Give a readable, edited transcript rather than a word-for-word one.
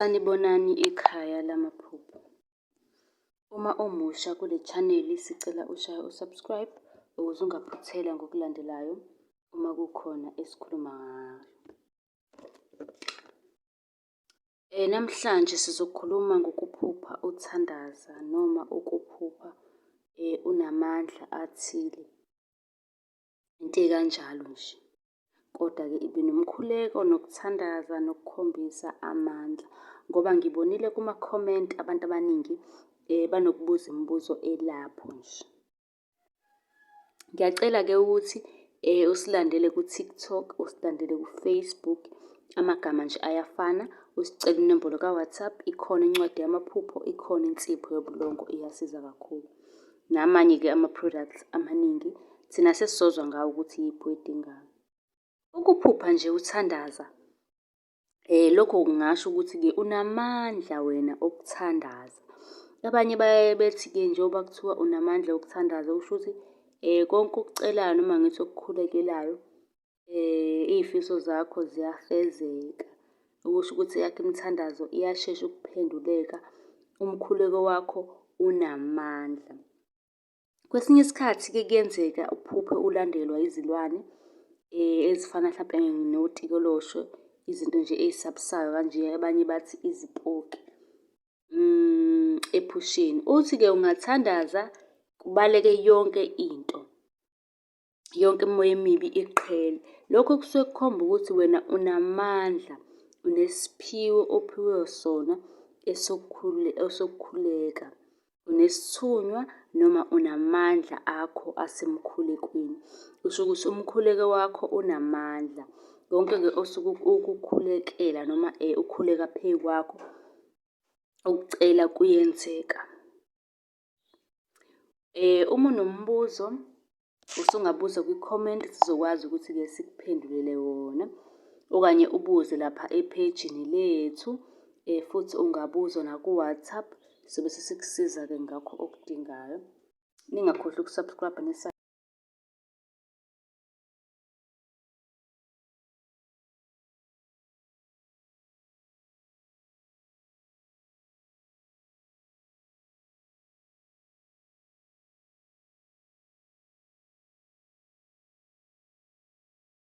Sanibonani ekhaya lamaphupho. Uma umusha kule chaneli sicela ushaye usubscribe ukuze ungaphuthelwa ngokulandelayo uma kukhona esikhuluma ngayo. Namhlanje sizokhuluma ngokuphupha uthandaza noma ukuphupha unamandla athile. Into ekanjalo nje. Kodwa-ke ibinomkhuleko nokuthandaza nokukhombisa amandla. Ngoba ngibonile kuma-comment abantu abaningi banokubuza imibuzo elapho nje. Ngiyacela-ke ukuthi usilandele ku-TikTok, usilandele ku-Facebook. Amagama nje ayafana. Usicele inombolo ka-WhatsApp, ikhona incwadi yamaphupho, ikhona insipho yobulongo, iyasiza kakhulu. Namanye-ke ama-products amaningi thina sesizozwa ngawo ukuthi yiphi oyidingayo. Ukuphupha nje uthandaza, lokho kungasho ukuthi-ke unamandla wena okuthandaza. Abanye bayaye bethi-ke njengoba kuthiwa unamandla okuthandaza, kusho ukuthi konke okucelayo noma ngithi okukhulekelayo, iy'fiso zakho ziyafezeka. Okusho ukuthi eyakho imithandazo iyashesha ukuphenduleka, umkhuleko wakho unamandla. Kwesinye isikhathi-ke kuyenzeka uphuphe ulandelwa izilwane ezifana hlampe notikoloshwe, izinto nje ey'sabusayo kanje, abanye bathi izipoki ephusheni. Uthi-ke ungathandaza kubaleke yonke into, yonke imimoya emibi iqhele. Lokho kusuke kukhomba ukuthi wena unamandla, unesiphiwo ophiwe sona esokukhuleka. Unesithunywa noma unamandla akho asemkhulekweni. Kusho ukuthi umkhuleko wakho unamandla. Konke-ke osuke ukukhulekela noma ukhuleka phezu kwakho, ukucela kuyenzeka. Uma unombuzo usungabuza kwi-comment, sizokwazi ukuthi-ke sikuphendulele wona. Okanye ubuze lapha ephejini lethu, futhi ungabuza naku-WhatsApp, sobe sesikusiza-ke ngakho okudingayo. Ningakhohlwa uku-subscribe .